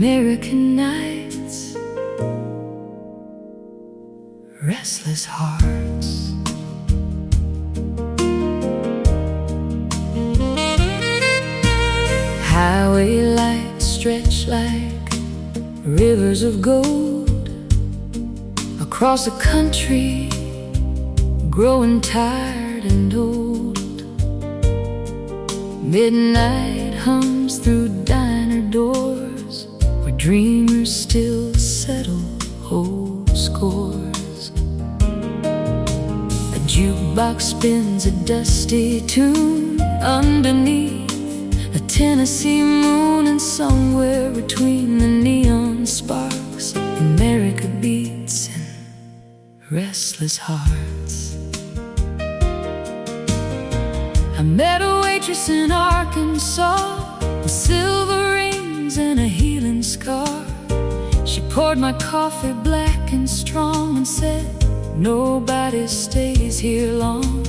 American nights, restless hearts. Highway lights stretch like rivers of gold across the country, growing tired and old. Midnight hums through diner doors where dreamers still settle old scores. A jukebox spins a dusty tune underneath a Tennessee moon, and somewhere between the neon sparks, America beats in restless hearts. I met a waitress in Arkansas with silver rings and a healing scar. She poured my coffee black and strong and said, "Nobody stays here long."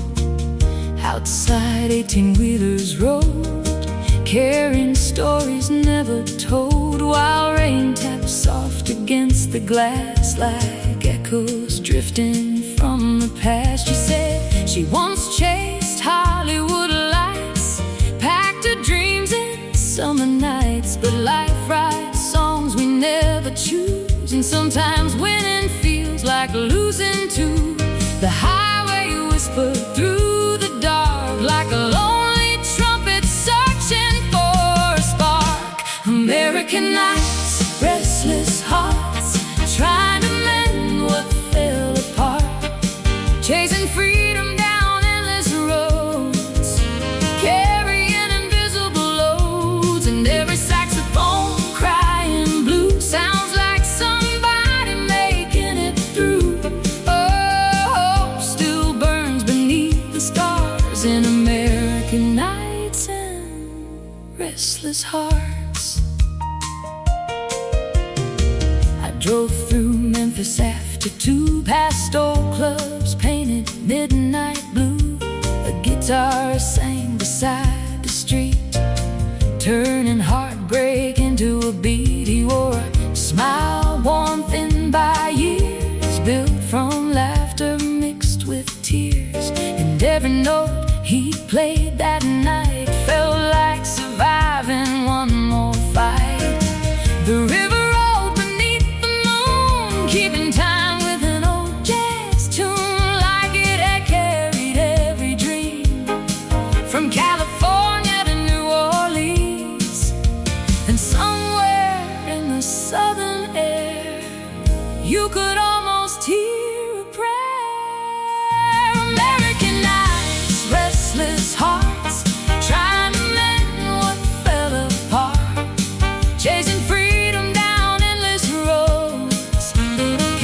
Outside 18-wheelers rode, carrying stories never told, while rain tapped soft against the glass like echoes drifting from the past. She said she once chased Hollywood lights, packed her dreams in summer nights, but life writes songs we never choose, and sometimes winning feels like losing too. The highway whispered through the dark like a lonely trumpet searching for a spark. American nights, restless hearts, trying to mend what fell apart, chasing freedom down endless roads, carrying invisible loads, and every saxophone crying blue sounds like somebody making it through. Oh, hope still burns beneath the stars in American nights and restless hearts. I drove through Memphis after 2, past old clubs painted midnight blue. A guitar sang beside the street, turning heartbreak into a beat. He wore a smile worn thin by years, built from laughter mixed with tears, and every note he played that night felt like surviving one more fight. The river rolled beneath the moon, keeping time with an old jazz tune, like it had carried every dream from California to New Orleans. And somewhere in the southern air, you could almost hear a prayer. American nights, restless hearts, trying to mend what fell apart, chasing freedom down endless roads,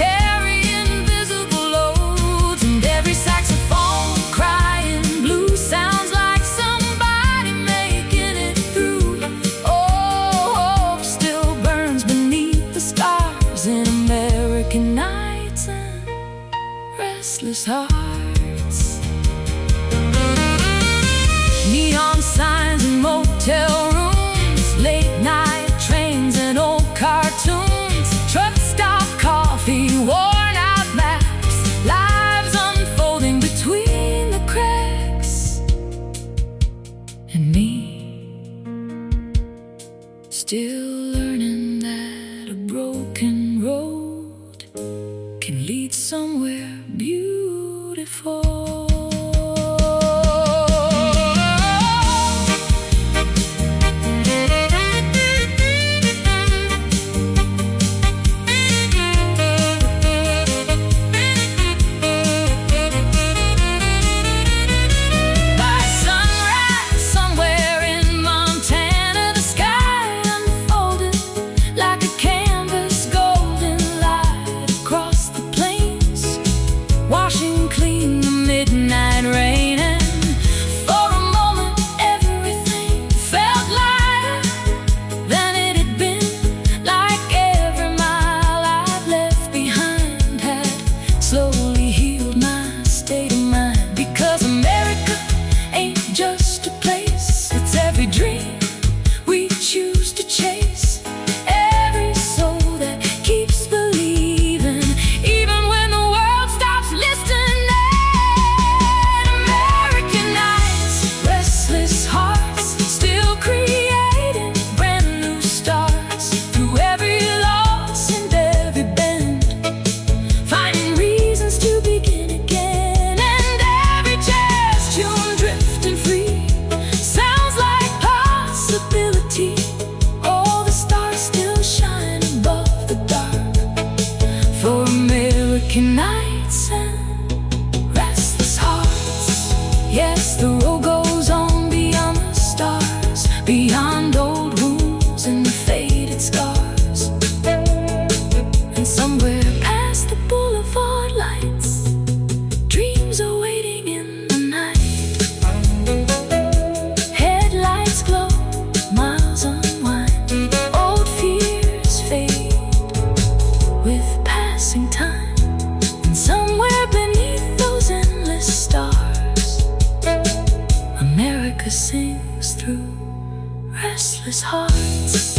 carrying invisible loads, and every saxophone crying blue sounds like somebody making it through. Oh, hope still burns beneath the stars in American nights and restless hearts. Neon signs and motel rooms, late night trains and old cartoons, truck stop coffee, worn out maps, lives unfolding between the cracks, and me still learning that a broken road can lead somewhere beautiful. By sunrise, somewhere in Montana, the sky unfolded like a canvas, golden light across the plains, washing clean the midnight polka sings through restless hearts.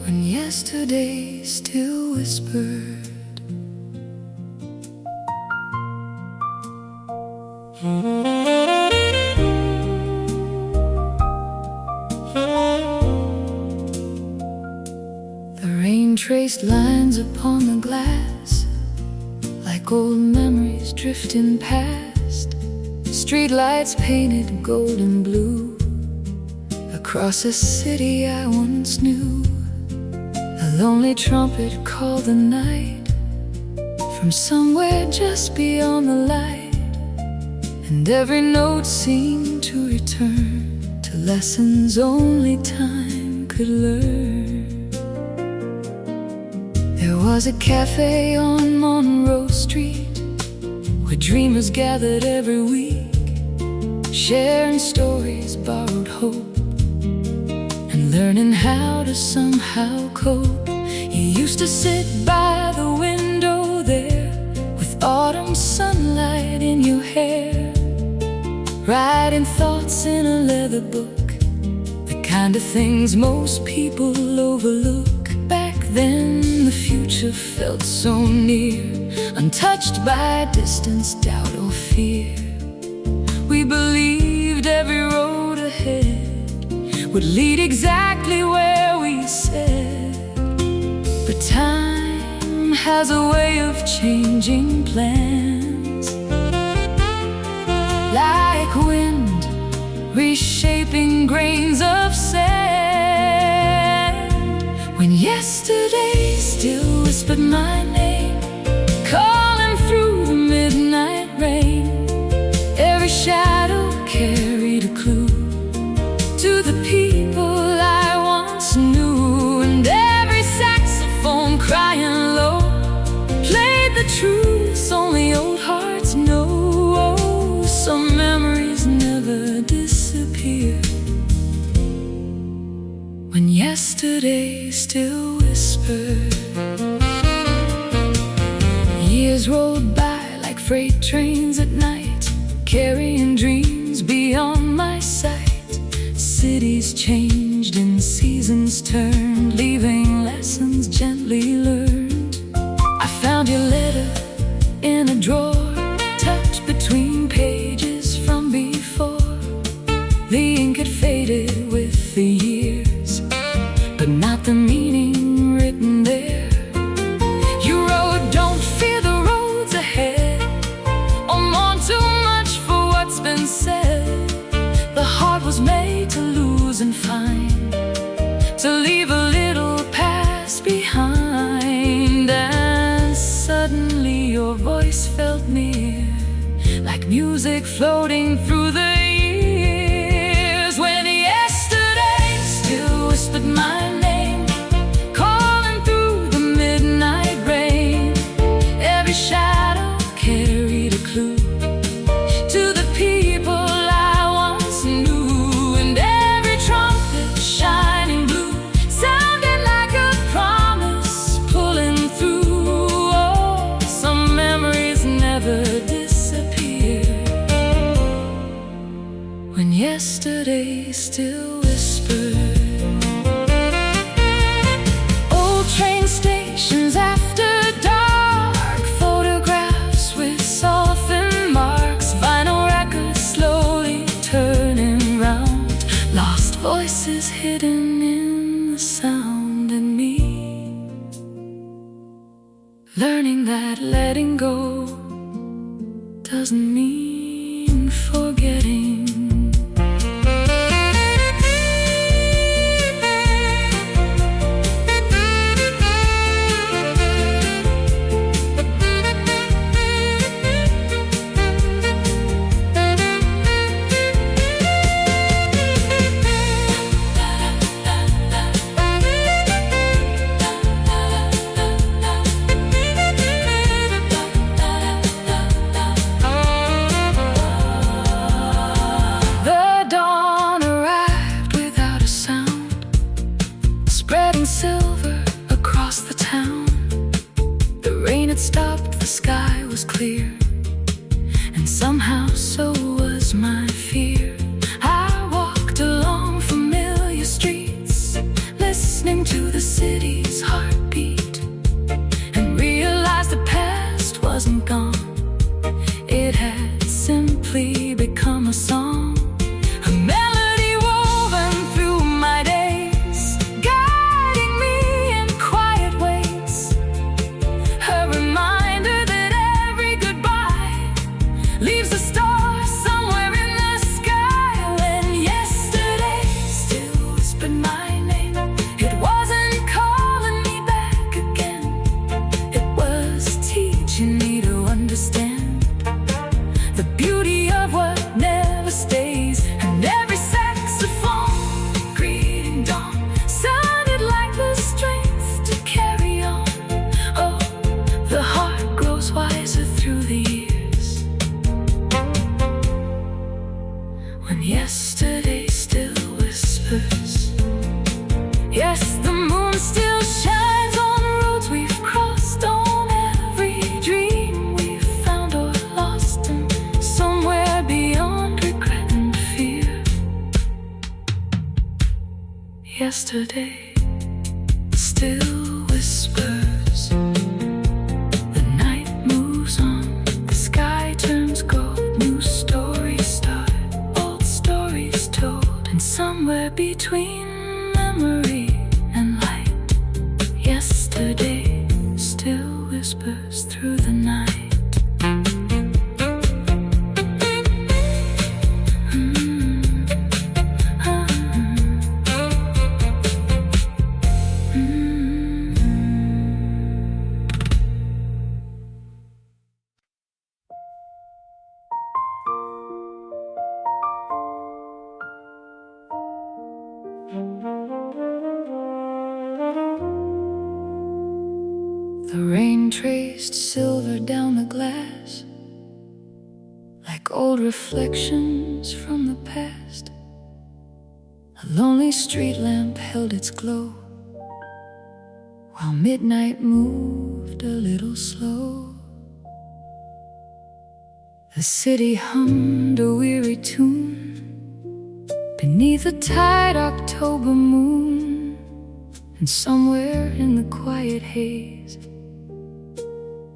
When yesterday still whispered, the rain traced lines upon the glass, like old memories drifting past. Streetlights painted golden blue across a city I once knew. A lonely trumpet called the night from somewhere just beyond the light, and every note seemed to return to lessons only time could learn. There was a cafe on Monroe Street where dreamers gathered every week, sharing stories, borrowed hope, and learning how to somehow cope. You used to sit by the window there with autumn sunlight in your hair, writing thoughts in a leather book, the kind of things most people overlook. Back then the future felt so near, untouched by distance, doubt or fear. We believed every road ahead would lead exactly where we said. But time has a way of changing plans, like wind reshaping grains of sand. When yesterday still whispered my name, calling through the midnight rain, every shadow carried a clue to the people I once knew, and every saxophone crying low played the truths only old hearts know. Oh, some memories never disappear. When yesterday still whispered, years rolled by like freight trains at night, carrying dreams beyond my sight. Cities changed and seasons turned, leaving lessons gently learned. I found your letter in a drawer, tucked between pages from before. The ink had faded with the years, but not the meaning written there. You wrote, don't fear the roads ahead, or mourn too much for what's been said. The heart was made to lose and find, to leave a little past behind. And suddenly your voice felt near, like music floating through the years. When yesterday still whispered my name, calling through the midnight rain, every shadow carried a clue to the people I once knew, and every trumpet shining blue sounded like a promise pulling through. Oh, some memories never disappear. When yesterday still whispered, old train stations after dark, photographs with softened marks, vinyl records slowly turning round, lost voices hidden in the sound. And me learning that letting go doesn't mean forgetting. had stopped, the sky was clear, and somehow so was my fear. I walked along familiar streets, listening to the city's heartbeat, and realized the past wasn't gone. It had simply become a song, a melody woven through my days, guiding me in quiet ways, a reminder that every goodbye leaves a star somewhere in the sky. When yesterday still whispered my name, it wasn't calling me back again, it was teaching me to understand the beauty of what never stays. And every saxophone greeting dawn sounded like the strength to carry on. Oh, the heart grows wiser through the years, when yesterday still whispers. Yes, the moon still shines on roads we've crossed, on every dream we've found or lost, and somewhere beyond regret and fear, yesterday still whispers. The night moves on, the sky turns gold, new stories start, old stories told, and somewhere between memory and light, yesterday still whispers through the night. The rain traced silver down the glass, like old reflections from the past. A lonely street lamp held its glow, while midnight moved a little slow. The city hummed a weary tune beneath a tight October moon, and somewhere in the quiet haze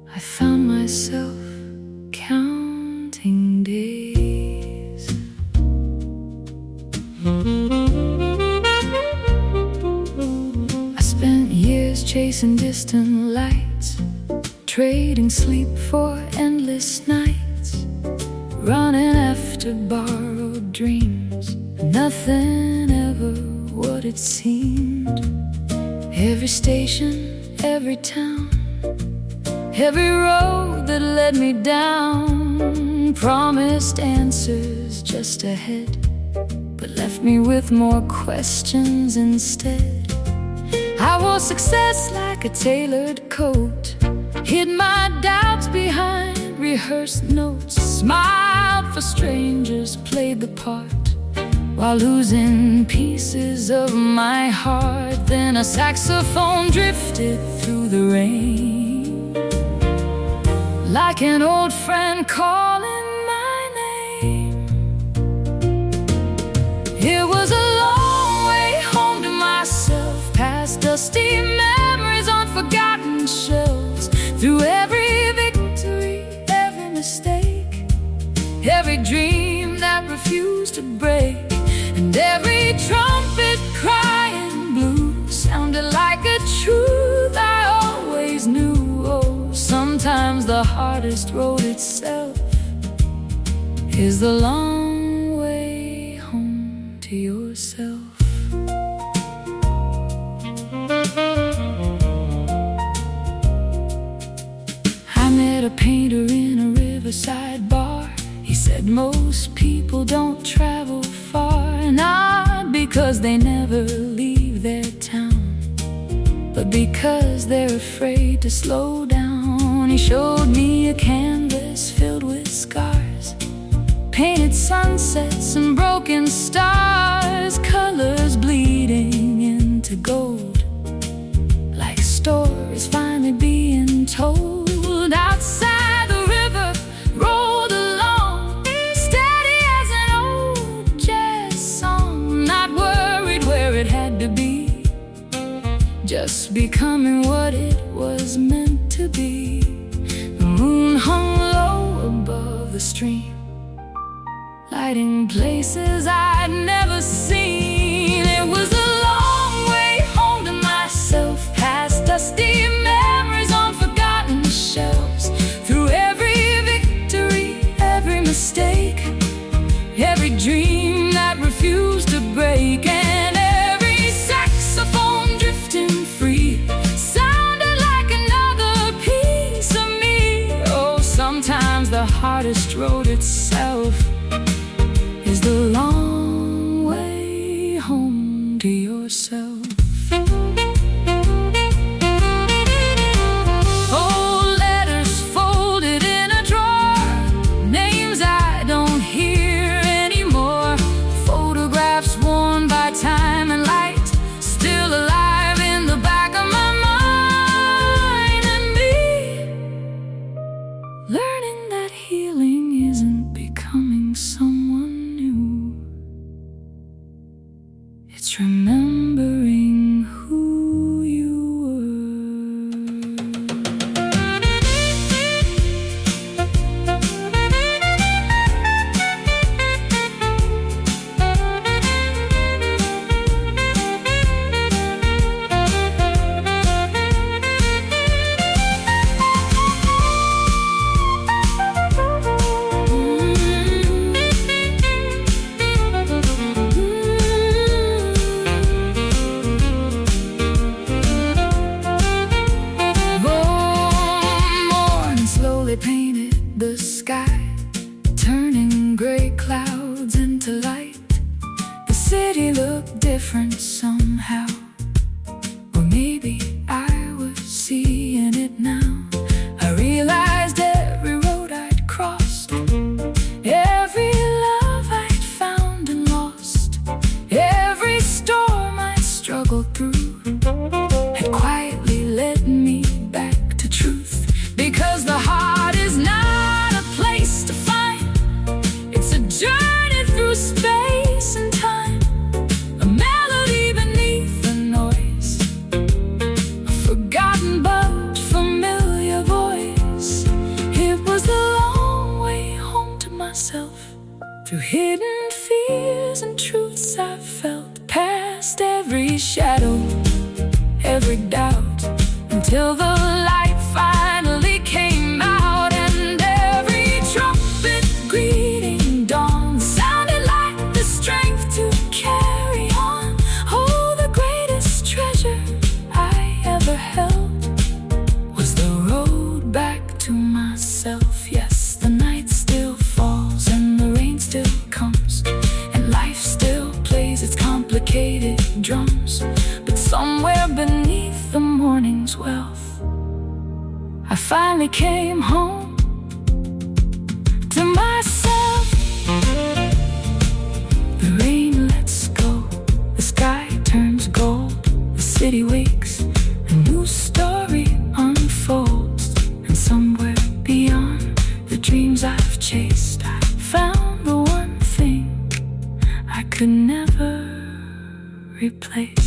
I found myself counting days. I spent years chasing distant lights, trading sleep for endless nights, running after borrowed dreams. Nothing ever what it seemed. Every station, every town, every road that led me down promised answers just ahead, but left me with more questions instead. I wore success like a tailored coat, hid my doubts behind rehearsed notes, smiled for strangers, played the part, while losing pieces of my heart. Then a saxophone drifted through the rain, like an old friend calling my name. It was a long way home to myself, past dusty memories on forgotten shelves, through every victory, every mistake, every dream that refused to break, and every trumpet crying blue sounded like a truth I always knew. Oh, sometimes the hardest road itself is the long way home to yourself. I met a painter in a riverside bar. He said most people don't travel far, not because they never leave their town, but because they're afraid to slow down. He showed me a canvas filled with scars, painted sunsets and broken stars, colors bleeding into gold, like stories finally being told. becoming what it was meant to be. The moon hung low above the stream, lighting places I'd never seen. It was a long way home to myself, past dusty memories on forgotten shelves, through every victory, every mistake, every dream that refused to break, and every saxophone drifting free sounded like another piece of me. Oh, sometimes the hardest road itself is the long way home to yourself. Oh, letters folded in a drawer, names I don't hear anymore, photographs worn by time and light, still alive in the back of my mind. And me learning that healing isn't becoming someone new, it's remembering who you painted the sky, turning gray clouds into light. The city looked different somehow, or maybe I was seeing it now. I realized every road I'd crossed, every love I'd found and lost, every storm I'd struggled through had quietly led me back to truth. Because the heart is not a place to find, it's a journey through space and time, a melody beneath the noise, a forgotten but familiar voice. It was the long way home to myself, through hidden fears and truths I felt, past every shadow, every doubt, until the light finally came out, and every trumpet greeting dawn sounded like the strength to carry on. Oh, the greatest treasure I ever held was the road back to myself. Yes, the night still falls and the rain still comes, and life still plays its complicated drums, but somewhere beneath the morning's wealth, I finally came home to myself. The rain lets go, the sky turns gold, the city wakes, a new story unfolds, and somewhere beyond the dreams I've chased, I found the one thing I could never replace.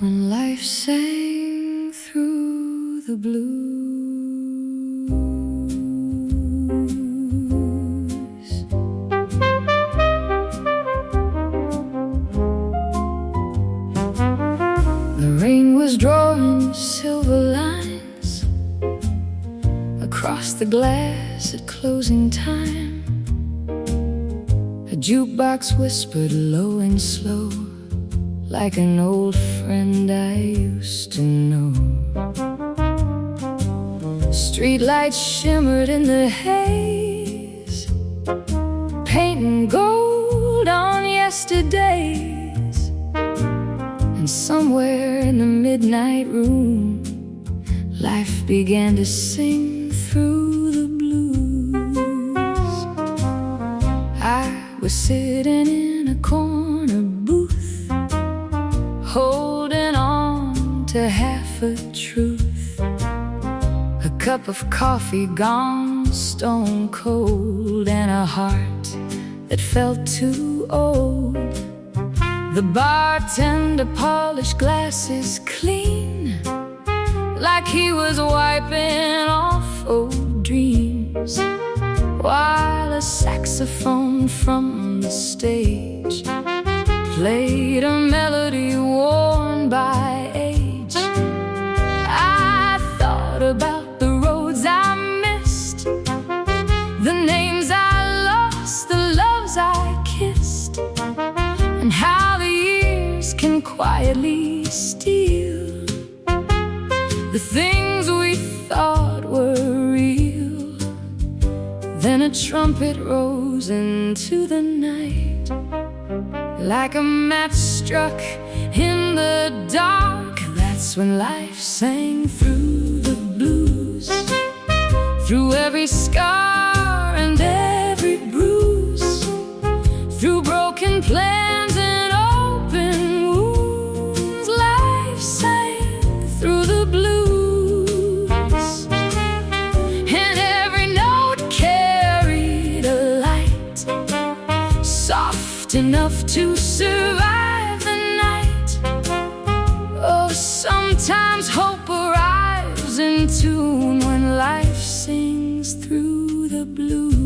When life sang through the blues, the rain was drawing silver lines across the glass at closing time. A jukebox whispered low and slow, like an old friend I used to know. Streetlights shimmered in the haze, painting gold on yesterdays. And somewhere in the midnight room, life began to sing through the blues. was sitting in a corner booth, holding on to half a truth. A cup of coffee gone stone cold, and a heart that felt too old. The bartender polished glasses clean, like he was wiping off old dreams, while a saxophone from the stage played a melody worn by age. I thought about the roads I missed, the names I lost, the loves I kissed, and how the years can quietly steal the things we thought were real. Then a trumpet rose into the night, like a match struck in the dark. That's when life sang through the blues, through every scar and every bruise, through broken plans and open wounds. Life sang through the blues, and every note carried a light, soft enough to survive the night. Oh, sometimes hope arrives in tune when life sings through the blues.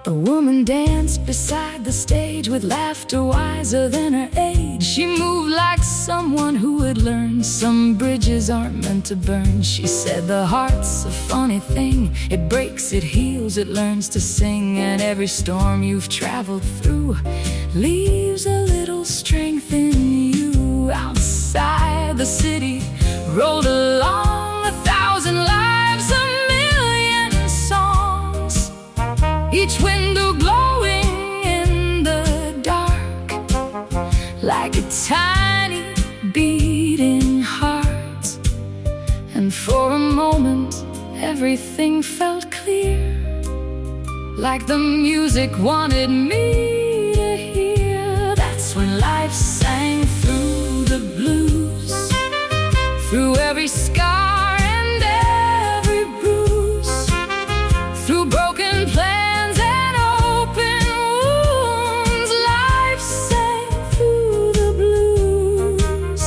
A woman danced beside the stage with laughter wiser than her age. She moved like someone who had learned some bridges aren't meant to burn. She said the heart's a funny thing, it breaks, it heals, it learns to sing. And every storm you've traveled through leaves a little strength in you. Outside the city rolled along 1,000 lives, 1,000,000 songs, each window glowing in the dark, like a tiny beating heart. And for a moment everything felt clear, like the music wanted me to hear. That's when life sang through the blues, through every scar and every bruise, through broken plans and open wounds. Life sang through the blues,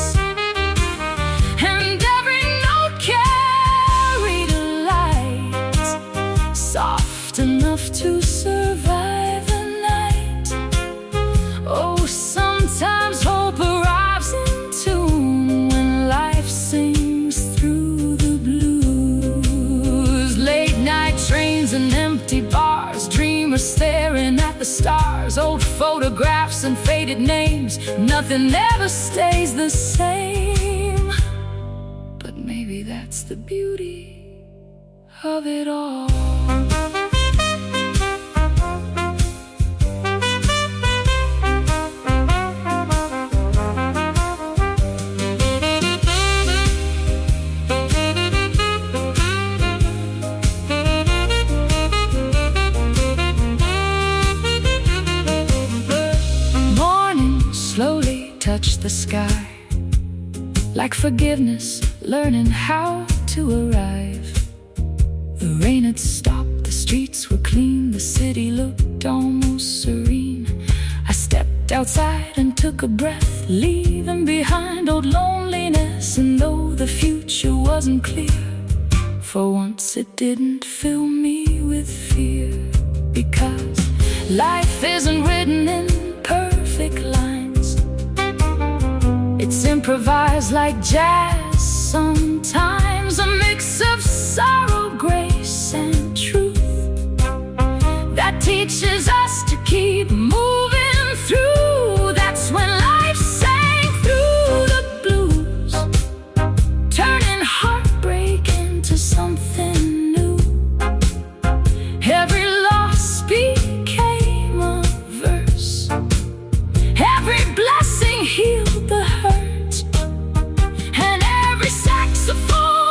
and every note carried a light, soft enough to survive the night. Oh, sometimes hope arrives in tune when life sings through the blues. Late night trains and empty bars, dreamers staring at the stars, old photographs and faded names. Nothing ever stays the same, but maybe that's the beauty of it all. Touch the sky, like forgiveness, learning how to arrive. The rain had stopped, the streets were clean, the city looked almost serene. I stepped outside and took a breath, leaving behind old loneliness. And though the future wasn't clear, for once it didn't fill me with fear, because life isn't written in perfect lines. It's improvised like jazz, sometimes a mix of sorrow, grace, and truth that teaches us to keep moving through. That's when life sang through the blues, turning heartbreak into something new. Every loss became a verse, every blessing healed the hurt, and every saxophone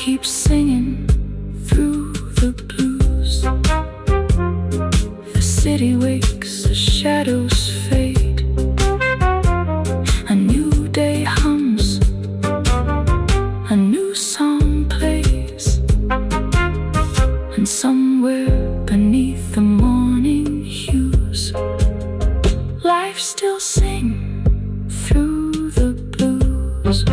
keeps singing through the blues. The city wakes, the shadows fade, a new day hums, a new song plays, and somewhere beneath the morning hues, life still sings through the blues.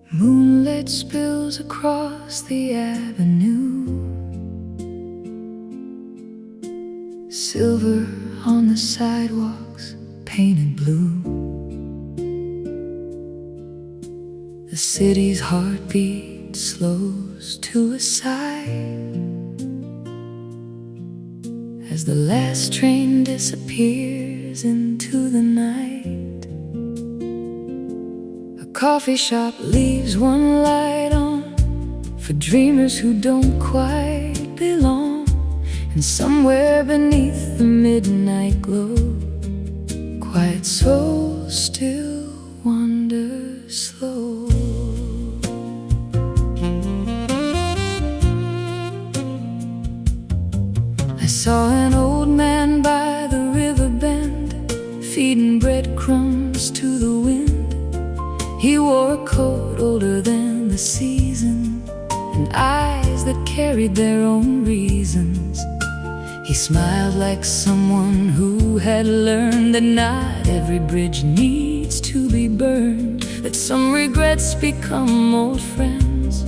Moonlight spills across the avenue, silver on the sidewalks, painted blue. The city's heartbeat slows to a sigh as the last train disappears into the night. Coffee shop leaves one light on for dreamers who don't quite belong. And somewhere beneath the midnight glow, quiet souls still wander slow. I saw an old man by the river bend, feeding breadcrumbs to the wind. He wore a coat older than the season, and eyes that carried their own reasons. He smiled like someone who had learned that not every bridge needs to be burned, that some regrets become old friends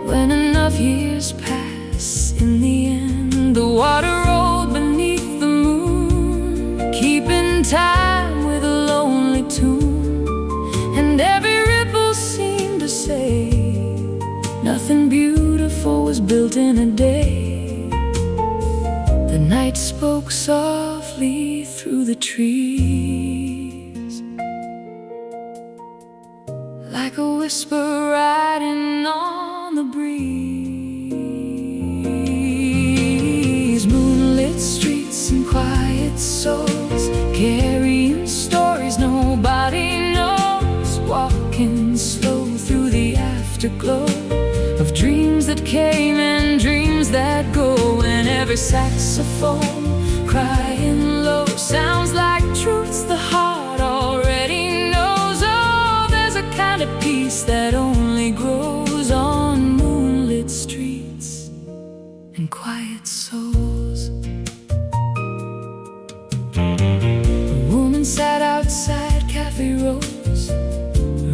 when enough years pass. In the end, the water rolled beneath the moon, keeping time with a lonely tune. And every ripple seemed to say, nothing beautiful was built in a day. The night spoke softly through the trees, like a whisper riding on the breeze. Moonlit streets and quiet souls, carrying stories nobody knows, walking slow through the afterglow of dreams that came and dreams that go. And every saxophone crying low sounds like truths the heart already knows. Oh, there's a kind of peace that only grows on moonlit streets and quiet souls. A woman sat outside Cafe Rose,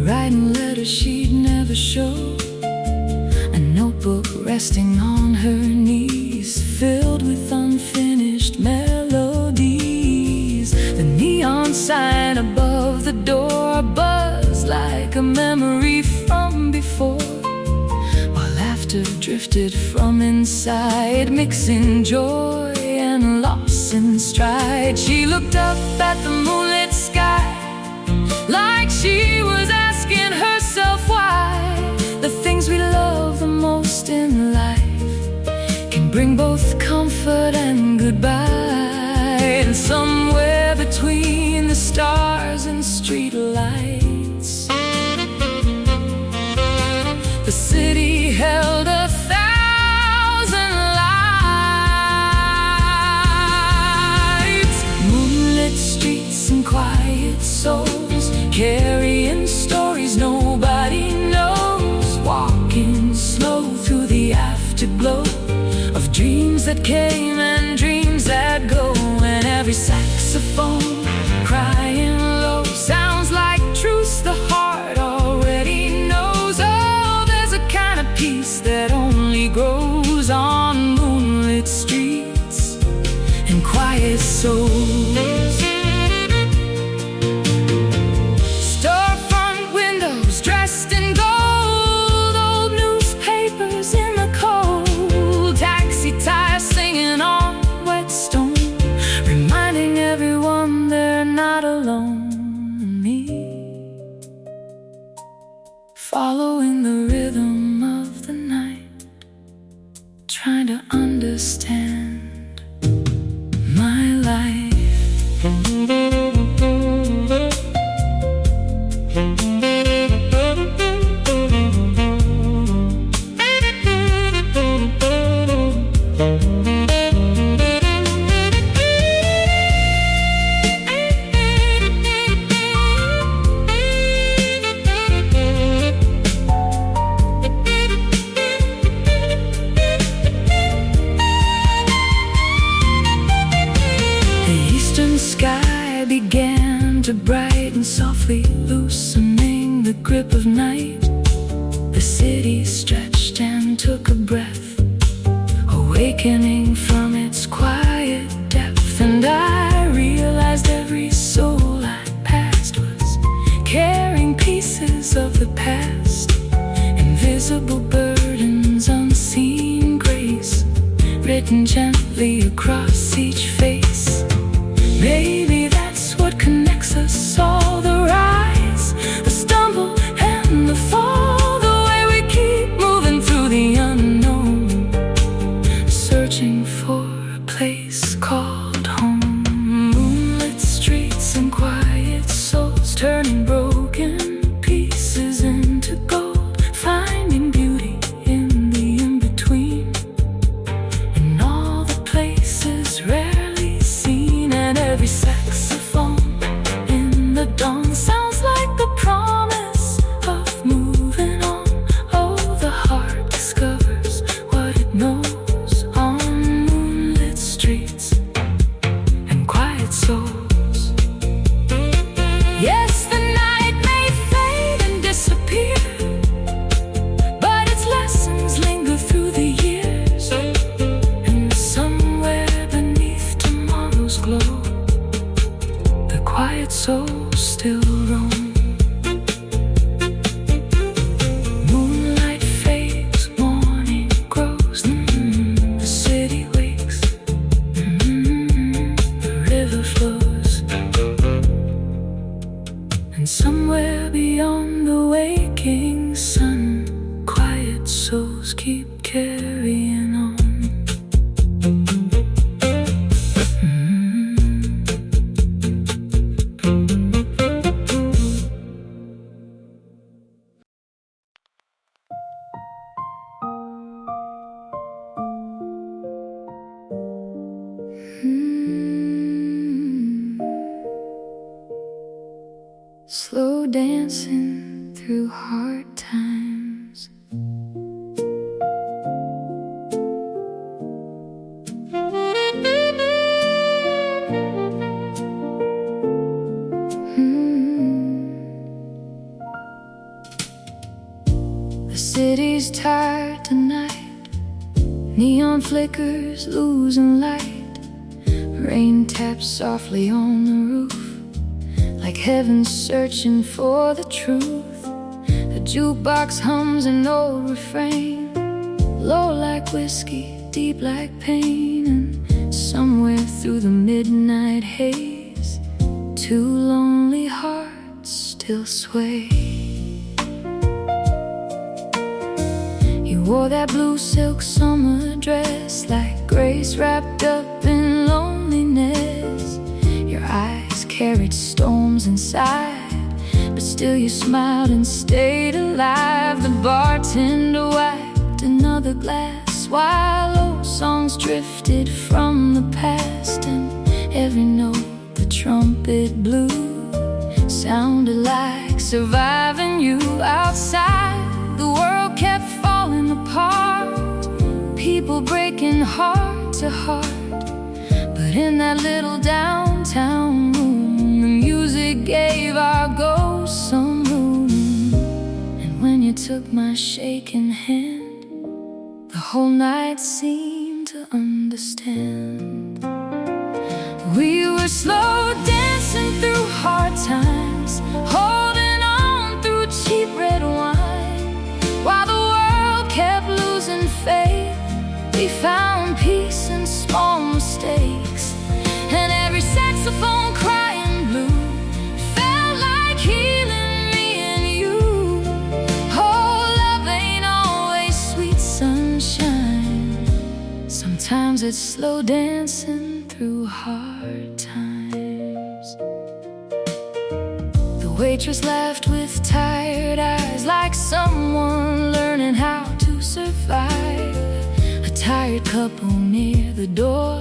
writing letters she'd never show, a notebook resting on her knees, filled with unfinished melodies. The neon sign above the door buzzed like a memory from before, while laughter drifted from inside, mixing joy and loss in stride. She looked up at the moonlit sky, like she was asking herself why the things we love the most in life can bring both comfort and goodbye. And somewhere between the stars and street lights, the city held 1,000 lights. Moonlit streets and quiet souls, carrying stories nobody knows, walking slow through the afterglow of dreams that came and dreams that go. And every saxophone crying low sounds like truths the heart already knows. Oh, there's a kind of peace that only grows on moonlit streets and quiet souls. Storefront windows dressed in gold, old newspapers in the cold, understand my life. Sky began to brighten softly, loosening the grip of night. The city stretched and took a breath, awakening from its quiet depth. And I realized every soul I passed was carrying pieces of the past, invisible burdens, unseen grace, written gently across each face. Maybe that's what connects us all, the rise, the stumble, and the fall, the way we keep moving through the unknown, searching for a place called home. Moonlit streets and quiet souls, turning broken pieces into gold, finding beauty in the in-between, in all the places rarely seen. And every saxophone in the dawn sounds like the promise of moving on. Oh, the heart discovers what it knows on moonlit streets and quiet souls. Yes, the night may fade and disappear, but its lessons linger through the years. And somewhere beneath tomorrow's glow, the quiet souls still roam. Moonlight fades, morning grows, the city wakes, the river flows, and somewhere beyond the waking sun, quiet souls keep carrying on. Slow dancing through hard times. The city's tired tonight, neon flickers losing light. Rain taps softly on the roof, like heaven searching for the truth. The jukebox hums an old refrain, low like whiskey, deep like pain. And somewhere through the midnight haze, two lonely hearts still sway. You wore that blue silk summer dress, like grace wrapped up in loneliness. Your eyes carried storms inside, but still you smiled and stayed alive. The bartender wiped another glass, while old songs drifted from the past. And every note the trumpet blew sounded like surviving you. Outside, the world kept falling apart, people breaking heart to heart. But in that little downtown room, the music gave our ghosts some room. And when you took my shaking hand, the whole night seemed to understand. We were slow dancing through hard times, holding on through cheap red wine. While the world kept losing faith, we found peace in small mistakes. And every saxophone crying blue felt like healing me and you. Oh, love ain't always sweet sunshine. Sometimes Sometimes it's slow dancing through hard times. The waitress left with tired eyes, like someone learning how to survive. A tired couple near the door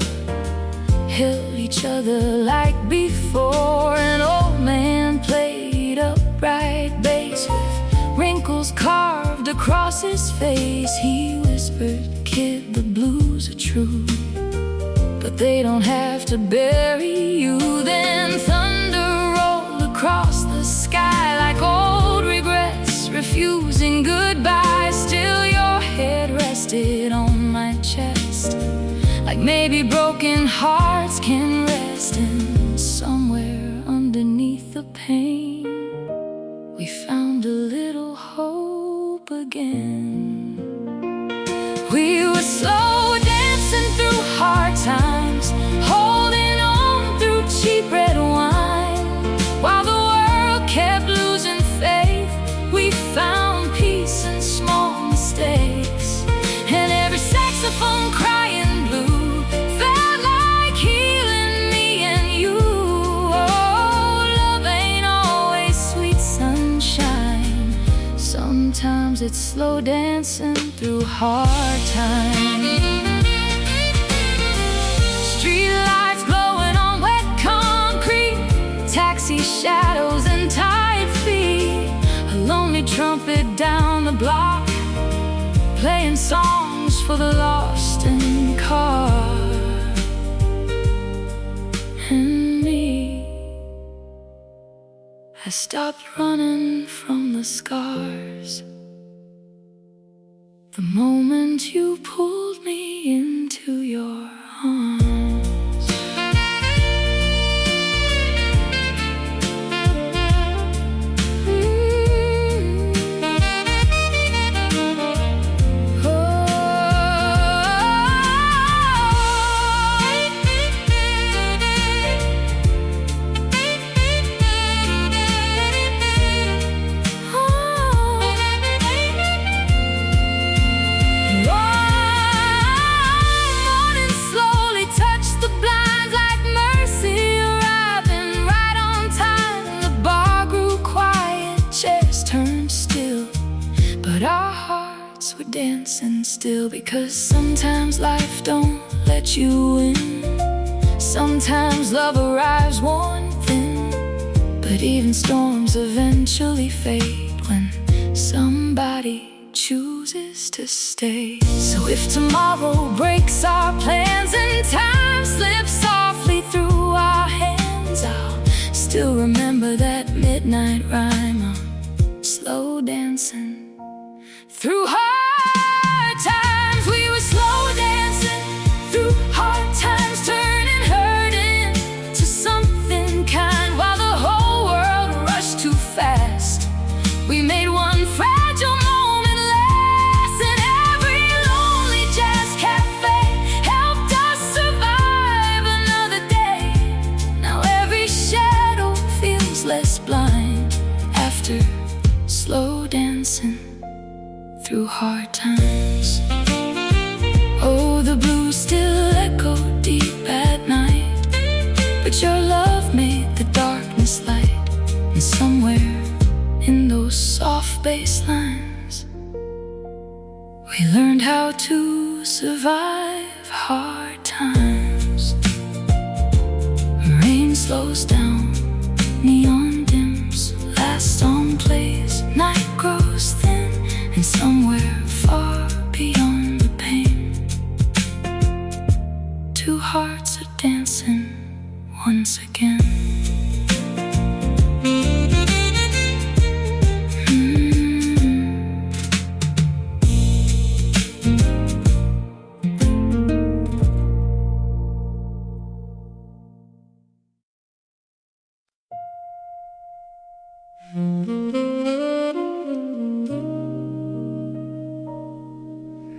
held each other like before. An old man played upright bass with wrinkles carved across his face. He whispered, "Kid, the blues are true, but they don't have to bury you." Then thunder rolled across the sky like old regrets refusing goodbye. Still your head rested on my chest, like maybe broken hearts can rest. And somewhere underneath the pain, we found a little hope again. We were slow dancing through hard times, holding on through cheap red wine. While the world kept losing faith, we found peace in small mistakes. And every saxophone crying blue felt like healing me and you. Oh, love ain't always sweet sunshine. Sometimes it's slow dancing through hard times. Street lights glowing on wet concrete, taxi shadows and tired feet. A lonely trumpet down the block, playing songs for the lost in the car. And me, I stopped running from the scars the moment you pulled me into your arms. Dancing still, because sometimes life don't let you in. Sometimes love arrives worn thin, but even storms eventually fade when somebody chooses to stay. So if tomorrow breaks our plans and time slips softly through our hands, I'll still remember that midnight rhyme of slow dancing through hard times. We were slow dancing through hard times, turning hurt into something kind. While the whole world rushed too fast, we made one fragile moment last. And every lonely jazz cafe helped us survive another day. Now every shadow feels less blind after slow dancing through hard times. Oh, the blues still echo deep at night, but your love made the darkness light. And somewhere in those soft bass lines, we learned how to survive hard times. Rain slows down, neon dims, last song plays, night grows thin. And somewhere far beyond the pain, two hearts are dancing once again.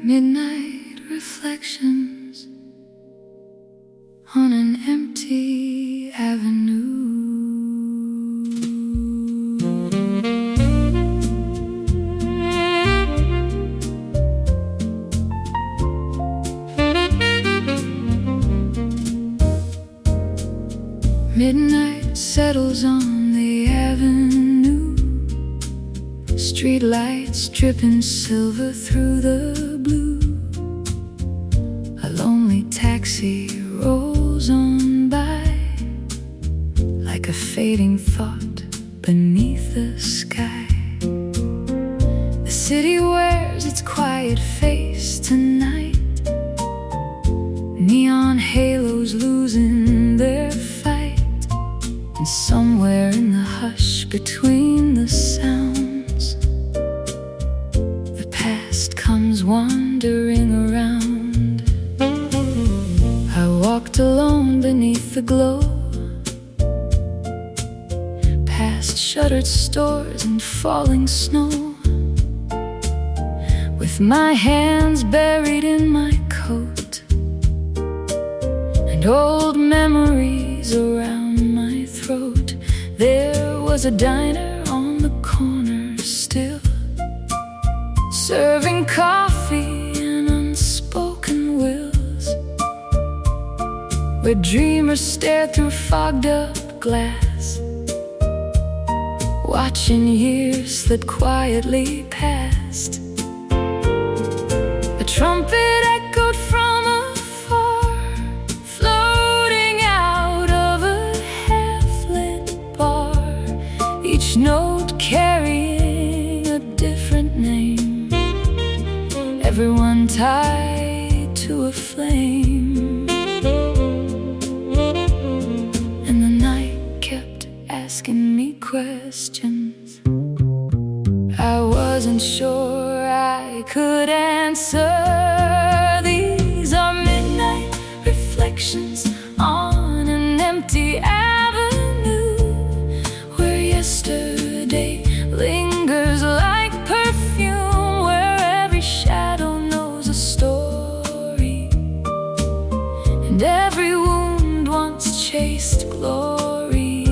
Midnight reflections on an empty avenue. Midnight settles on the avenue, street lights dripping silver through the blue. A lonely taxi rolls on by, like a fading thought beneath the sky. The city wears its quiet face tonight, neon halos losing their fight. And somewhere in the hush between the sounds, the past comes wandering around. I walked alone beneath the glow, past shuttered stores and falling snow, with my hands buried in my coat and old memories around my throat. There was a diner on the corner still, serving coffee and unspoken wills, where dreamers stared through fogged up glass, watching years that quietly passed. A trumpet echoed from afar, floating out of a half-lit bar, each note carrying a different name, everyone tied to a flame. And the night kept asking me questions I wasn't sure I could answer. These are midnight reflections on an empty avenue, where yesterday lingers like perfume, where every shadow knows a story, and every wound once chased glory.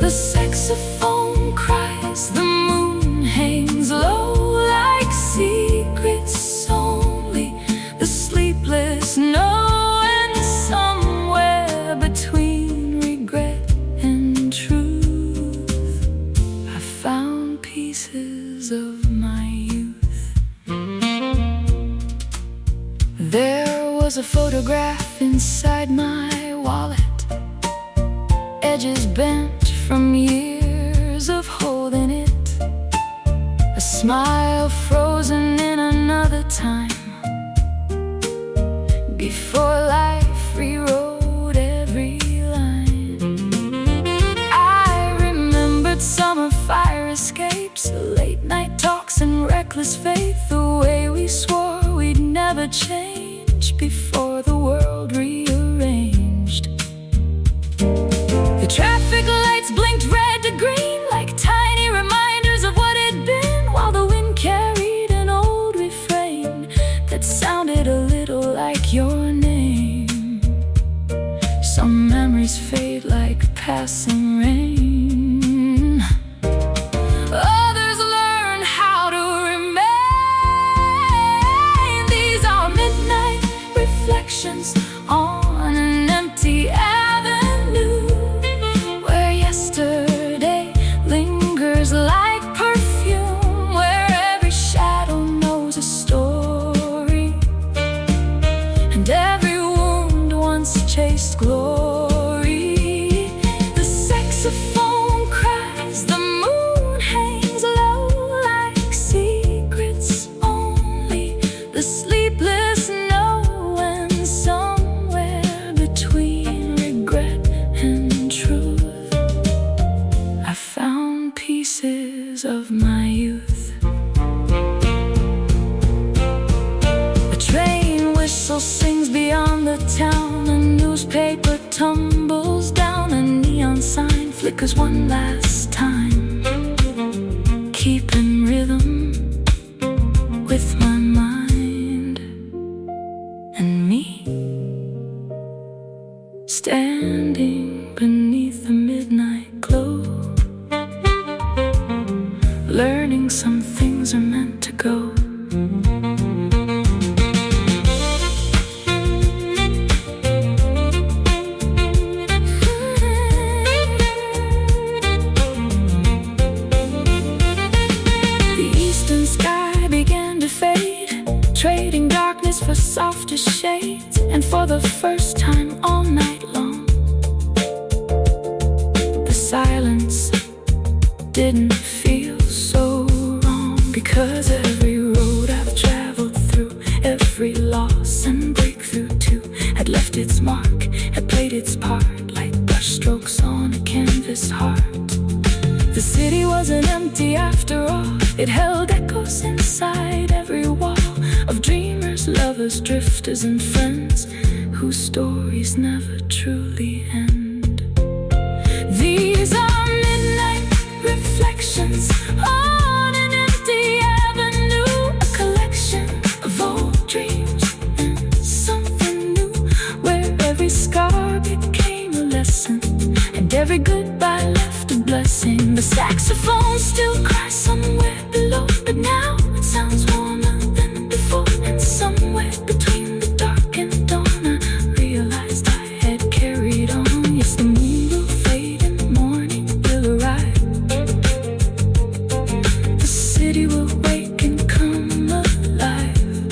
The saxophone cries, the moon hangs low like secrets only the sleepless know, and somewhere between regret and truth, I found pieces of my youth. There was a photograph inside my wallet, edges bent from years of holding it, a smile frozen in another time, before life rewrote every line. I remembered summer fire escapes, late night talks and reckless faith, the way we swore we'd never change before the world rearranged. The traffic lights blinked red to green like tiny reminders of what had been, while the wind carried an old refrain that sounded a little like your name. Some memories fade like passing rain, others learn how to remain. These are midnight reflections on an empty avenue, where yesterday lingers like perfume, where every shadow knows a story, and every wound once chased glory. The saxophone cries, the moon hangs low like secrets only the sleepless know, and somewhere between regret and truth, I found pieces of my youth. A train whistle sings beyond the town, a newspaper tumbles down, a neon sign flickers one last time, keeping rhythm with my mind and me, standing beneath the midnight glow, learning some things are meant to go. softest shades, and for the first time all night long, the silence didn't feel so wrong. Because every road I've traveled through, every loss and breakthrough too, had left its mark, had played its part, like brushstrokes on a canvas heart. The city wasn't empty after all. It held echoes inside every wall of dreamers, lovers, drifters, and friends whose stories never truly end. These are midnight reflections on an empty avenue, a collection of old dreams and something new, where every scar became a lesson and every goodbye left a blessing. The saxophone still cries somewhere below, but now it sounds warmer than before. And somewhere between the dark and dawn, I realized I had carried on. Yes, the moon will fade and the morning will arrive. The city will wake and come alive,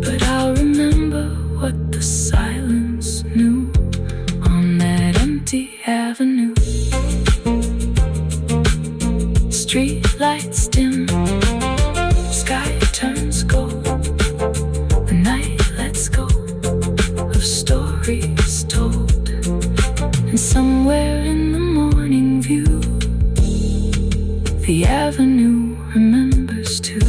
but I'll remember what the silence knew on that empty avenue. Street lights dim, sky turns gold. The night lets go of stories told, and somewhere in the morning view, the avenue remembers too.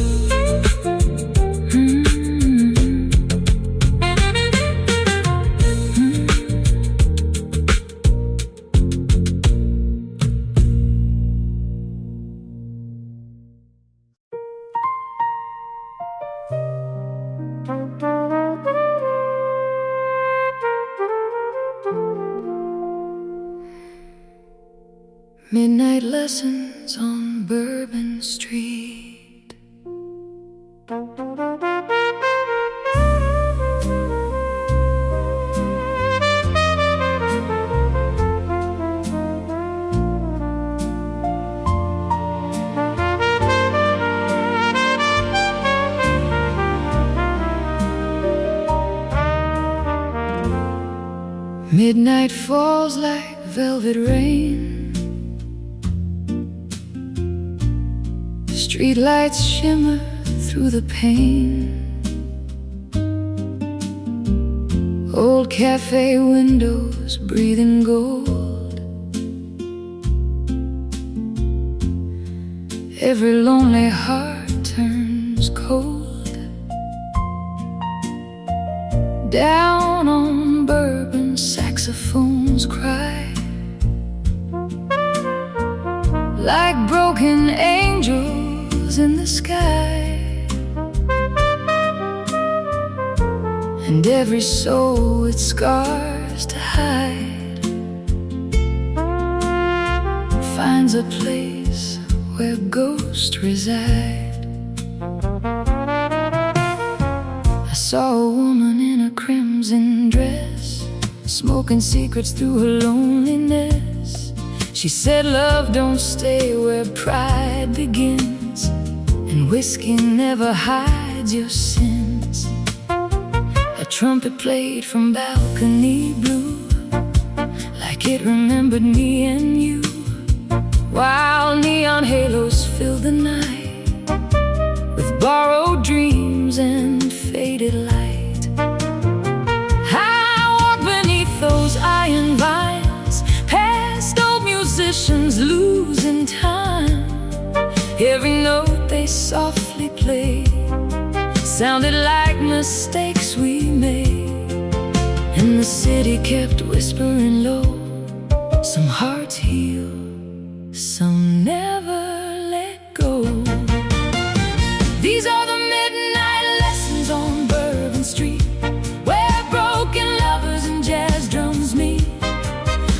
Midnight lessons on Bourbon Street. Midnight falls like velvet rain. Streetlights shimmer through the pane. Old cafe windows breathing gold. Every lonely heart turns cold. Down on Bourbon, saxophones cry like broken angels in the sky. And every soul with scars to hide finds a place where ghosts reside. I saw a woman in a crimson dress, smoking secrets through her loneliness. She said, love don't stay where pride begins, and whiskey never hides your sins. A trumpet played from balcony blue, like it remembered me and you, while neon halos filled the night with borrowed dreams and faded light. I walked beneath those iron vines, past old musicians losing time. Every note they softly played sounded like mistakes we made, and the city kept whispering low. Some hearts heal, some never let go. These are the midnight lessons on Bourbon Street, where broken lovers and jazz drums meet,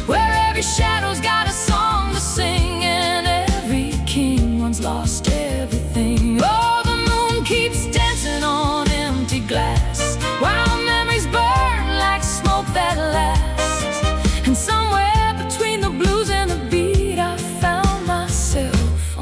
where every shadow's got a song to sing, and every king once lost everything. Oh, the moon keeps dancing on empty glass, while memories burn like smoke that lasts. And somewhere between the blues and the beat, I found myself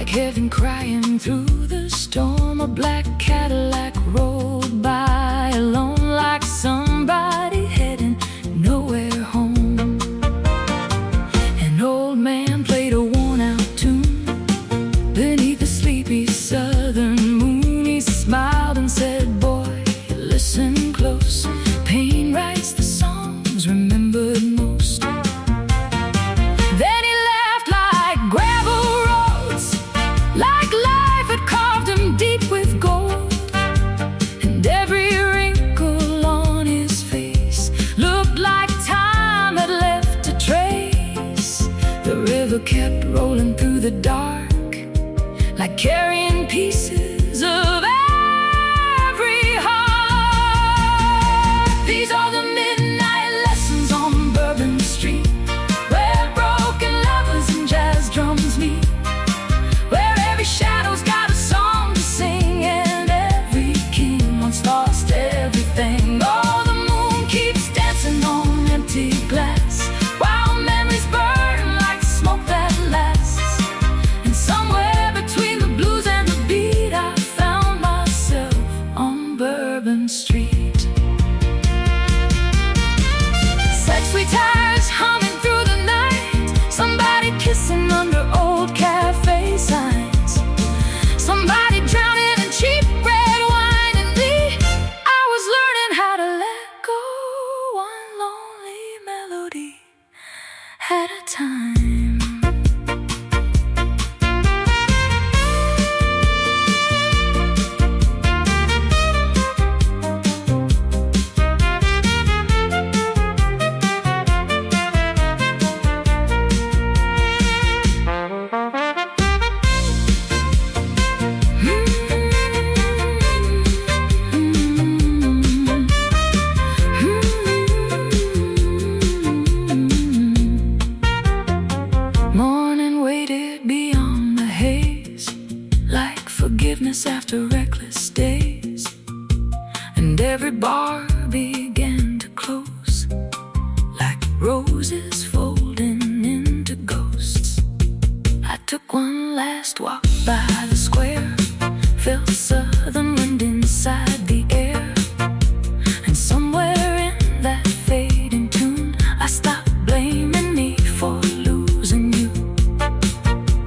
like heaven crying through the storm. A black Cadillac rolled by alone, like somebody heading nowhere home. An old man played a worn-out tune beneath the sleepy southern moon. He smiled and said, "Boy, listen close. Pain writes the songs remembered most." Then he laughed like gravel roads, like life had carved him deep with gold. And every wrinkle on his face looked like time had left a trace. The river kept rolling through the dark, like carrying pieces of every heart. These are the midnight lessons on Bourbon Street, where broken lovers and jazz drums meet, where every shadow's got a song to sing, and every king once lost everything. Oh, the moon keeps dancing on empty glass, while memories burn like smoke that lasts. And somewhere between the blues and the beat, I found myself on Bourbon Street. Such sweet tires humming through the night, somebody kissing under old cafe signs, somebody drowning in cheap red wine. And me, I was learning how to let go, one lonely melody at a time. Morning waited beyond the haze, like forgiveness after reckless days. And every bar began to close, like roses folding into ghosts. I took one last walk by the square, felt southern wind inside the air. And somewhere in that fading tune, I stopped blaming me for losing you.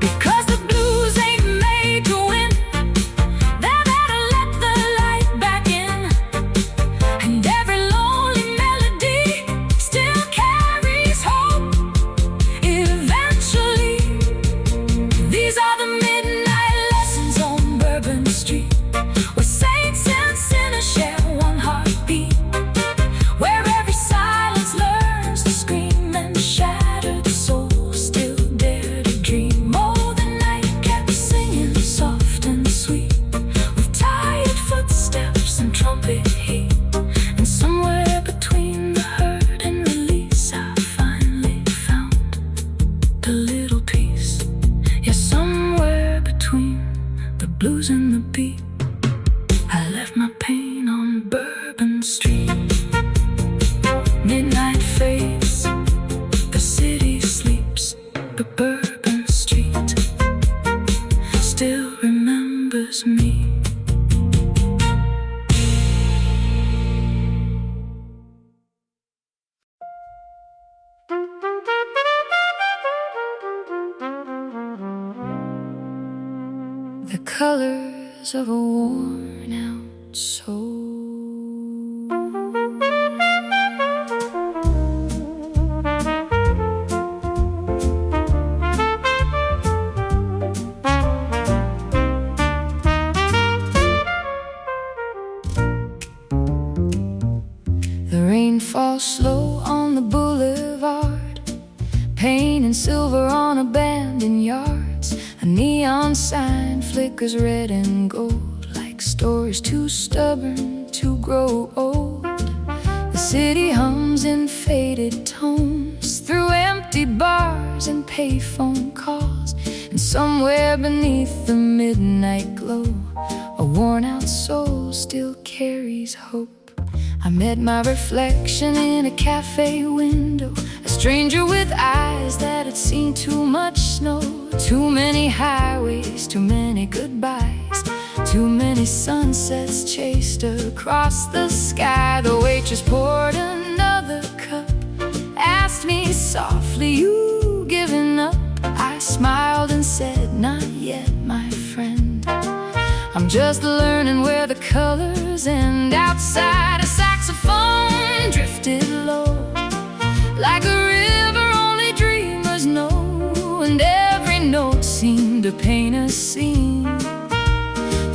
Because the blues ain't made to win, they're there to let the light back in. And every lonely melody still carries hope. Eventually, these are the midnight lessons on Bourbon Street, where saints and sinners share one heartbeat, where every silence learns to scream, and shattered souls still dare to dream. Oh, the night kept singing soft and sweet, with tired footsteps and trumpet heat. And somewhere between the hurt and release, I finally found the little peace. Yeah, somewhere between the blues and the beat, I left my pain on Bourbon Street. Midnight fades, the city sleeps, but Bourbon Street still remembers me. The colors of a worn-out soul. The rain falls slow on the boulevard, paint and silver on abandoned yards. A neon sign flickers red and gold, like stories too stubborn to grow old. The city hums in faded tones through empty bars and payphone calls. And somewhere beneath the midnight glow, a worn-out soul still carries hope. I met my reflection in a cafe window, a stranger with eyes that had seen too much snow, too many highways, too many goodbyes, too many sunsets chased across the sky. The waitress poured another cup, asked me softly, "You giving up?" I smiled and said, "Not yet, my friend. I'm just learning where the colors end." Outside, a saxophone drifted low, like a river only dreamers know, and every note seemed to paint a scene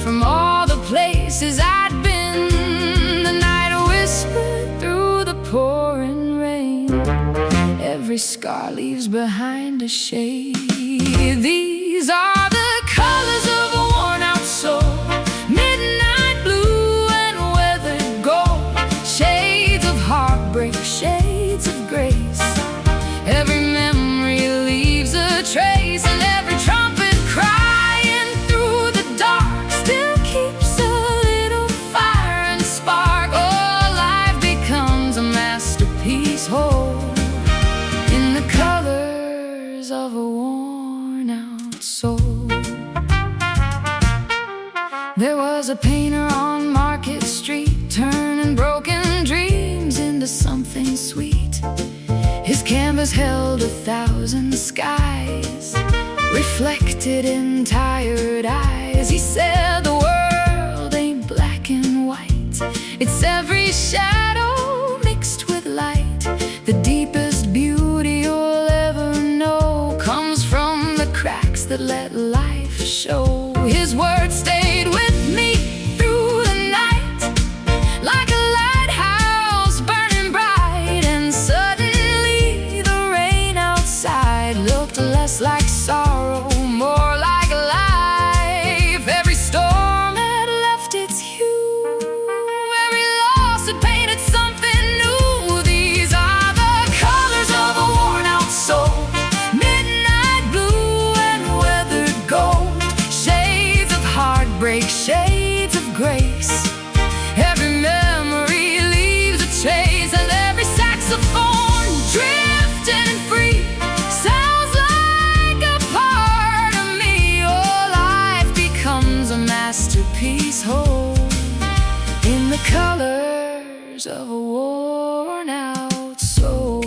from all the places I'd been. The night whispered through the pouring rain, every scar leaves behind a shade. These are the colors of a worn-out soul: midnight blue and weathered gold, shades of heartbreak, shades of grace. Every memory leaves a trace, and every trumpet crying through the dark still keeps a little fire and spark. Oh, life becomes a masterpiece whole in the colors of a worn-out soul. There was a painter on Market Street, turning broken dreams into something sweet. His canvas held 1,000 skies, reflected in tired eyes. He said, "The world ain't black and white, it's every shadow mixed with light. The deepest beauty you'll ever know comes from the cracks that let life show." His words stayed with me through the night, like a lighthouse burning bright. And suddenly the rain outside looked less like sorrow, more like life. Every storm had left its hue, every loss had painted something new. These are the colors of a worn-out soul: midnight blue and weathered gold, shades of heartbreak, shades of grace. Every memory leaves a trace, and every saxophone drifting free sounds like a part of me. Oh, life becomes a masterpiece whole in the colors of a worn-out soul.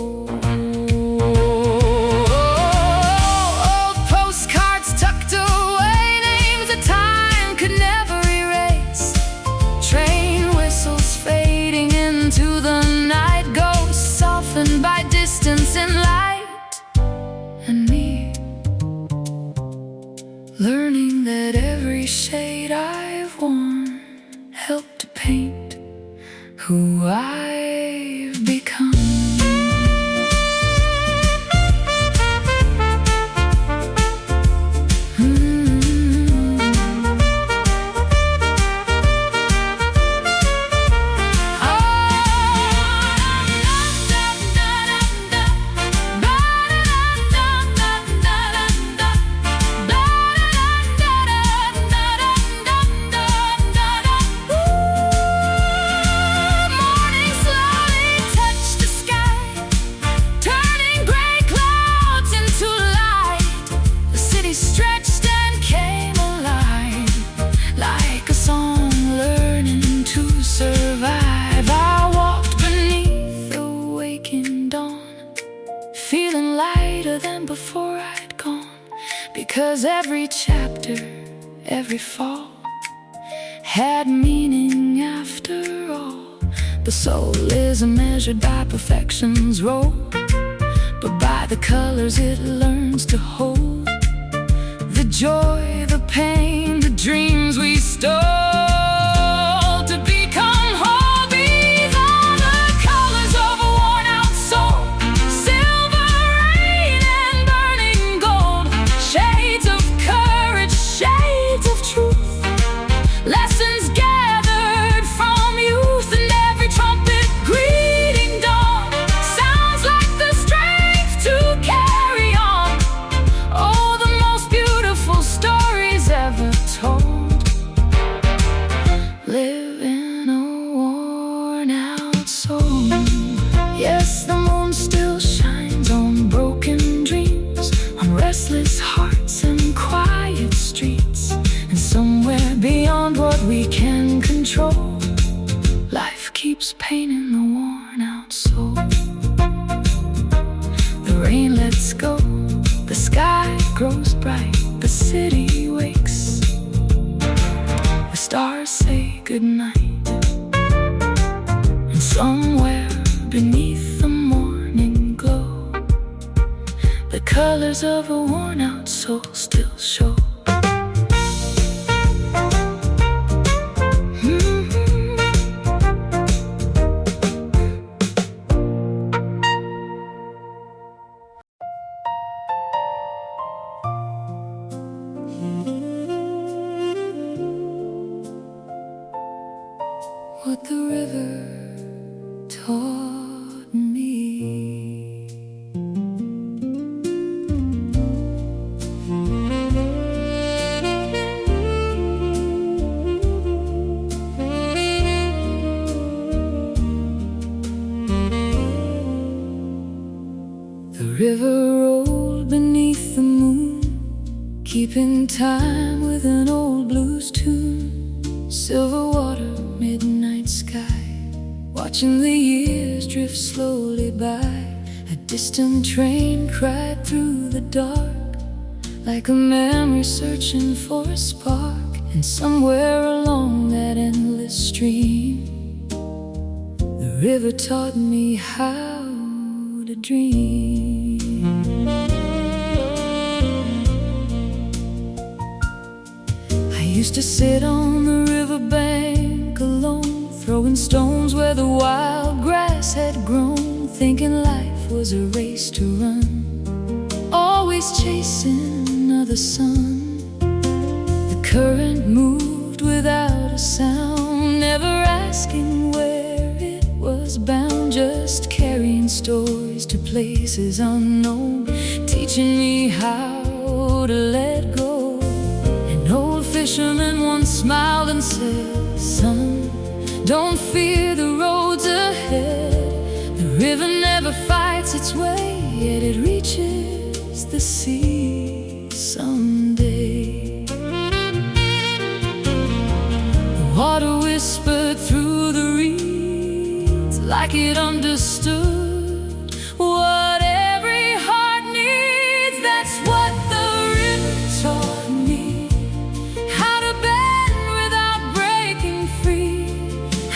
Old postcards tucked away, names that time could never erase. Train whistles fading into the night, ghosts softened by distance and light. And me, learning that every shade I've worn helped to paint who I've become. Feeling lighter than before I'd gone, because every chapter, every fall had meaning after all. The soul isn't measured by perfection's rope, but by the colors it learns to hold. The joy, the pain, the dreams we stole to become whole. These are the colors of a worn-out soul: silver rain and burning gold, shades of courage, shades of truth, lessons gathered from youth. And every trumpet greeting dawn sounds like the strength to carry on. Oh, the most beautiful story painting the worn out soul. The rain lets go, the sky grows bright, the city wakes, the stars say goodnight. And somewhere beneath the morning glow, the colors of a worn out soul still show. What the river taught me. The river rolled beneath the moon, keeping time with an old blues tune. Silver water, midnight sky, watching the years drift slowly by. A distant train cried through the dark, like a memory searching for a spark. And somewhere along that endless stream, the river taught me how to dream. I used to sit on the riverbank alone, throwing stones where the wild grass had grown, thinking life was a race to run, always chasing another sun. The current moved without a sound, never asking where it was bound, just carrying stories to places unknown, teaching me how to let go. An old fisherman once smiled and said, "Son, don't fear the roads ahead. The river never fights its way, yet it reaches the sea someday." The water whispered through the reeds, like it understood what every heart needs. That's what the river taught me, how to bend without breaking free,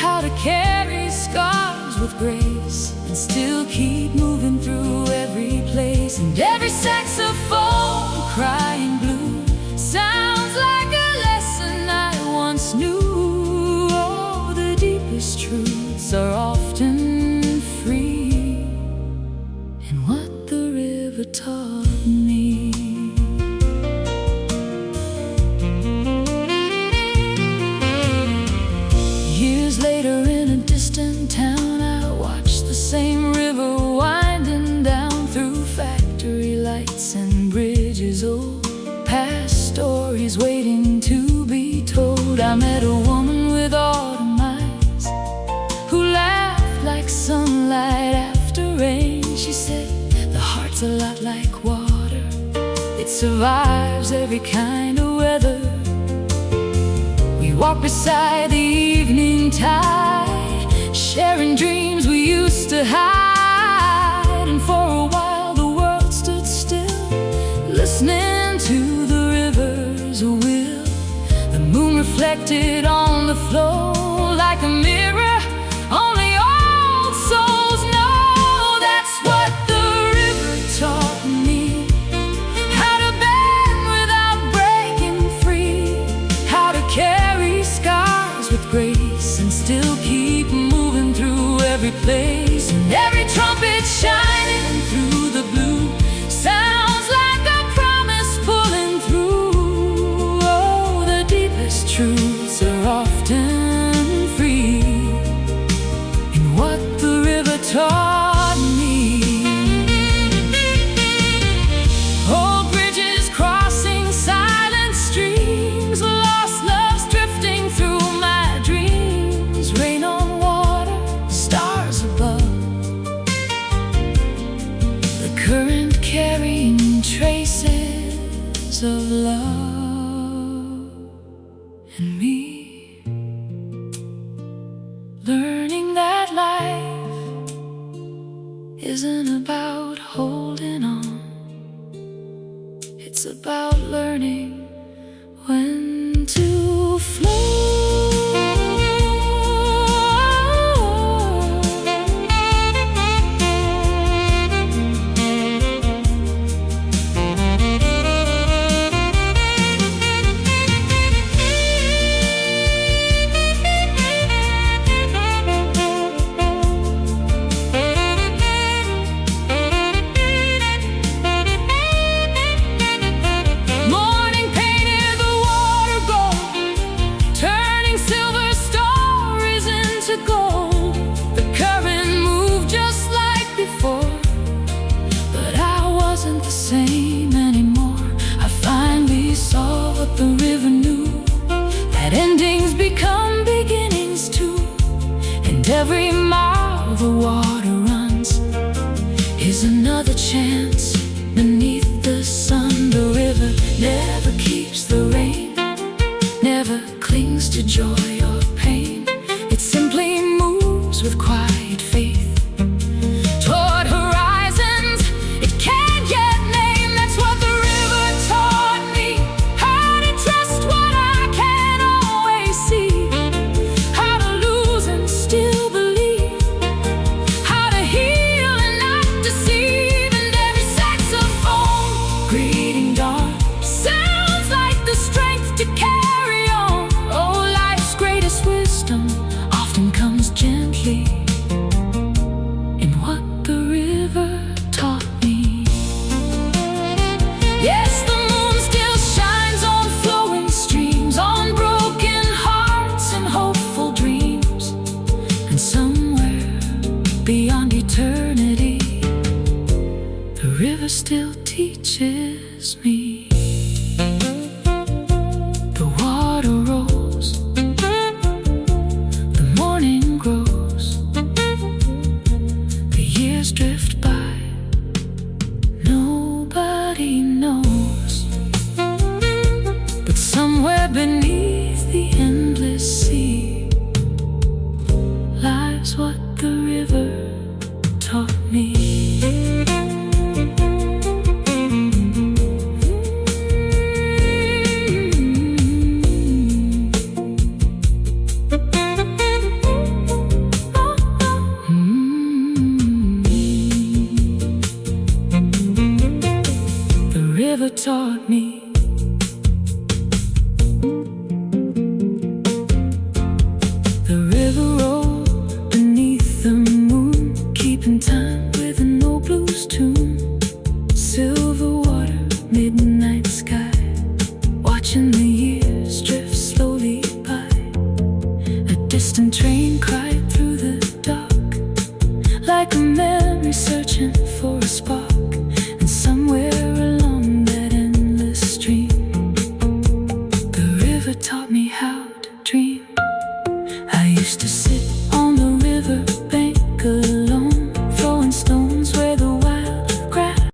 how to carry scars with grace and still keep moving through every place. And every saxophone crying blue sounds like a lesson I once knew. Oh, the deepest truths are often free in what the river taught me. Years later in a distant town, I watched the same river winding down through factory lights and bridges, old past stories waiting to be told. I met a woman with autumn eyes who laughed like sunlight after rain. She said, "The heart's a lot like water, it survives every kind of weather." We walked beside the evening tide, sharing dreams we used to hide. And for a while the world stood still, listening to the river's will. The moon reflected on the flow like a mirror only old souls know. That's what the river taught me, how to bend without breaking free, how to carry scars with grace and still keep moving through every place. And every trumpet shining through the blue sounds like a promise pulling through. Oh, the deepest truths are often free in what the river taught me. Old bridges crossing silent streams, lost loves drifting through my dreams. Rain on water, stars above, the current carrying traces of love. And me learning that life the river knew that endings become beginnings too. And every mile the water runs is another chance beneath the sun. The river never keeps the rain, never clings to joy or pain. It simply moves with quiet faith toward horizons it can't yet name. That's what the river taught me, how to trust what I can't always see, how to lose and still believe, how to heal and not deceive. And every saxophone greeting dawn sounds like the strength to carry on. Oh, life's greatest wisdom often comes gently in what the river taught me. Yes, the moon still shines on flowing streams, on broken hearts and hopeful dreams. And somewhere beyond eternity, the river still teaches me. The water rolls, the morning grows, the years drift by, nobody knows. But somewhere beneath the endless sea lies what the river taught me. The river taught me. The river rolled beneath the moon, keeping time with an old blues tune. Silver water, midnight sky, watching the years drift slowly by. A distant train cried through the dark, like a memory searching for a spark. And somewhere along that endless stream, the river taught me how to dream. I used to sit on the river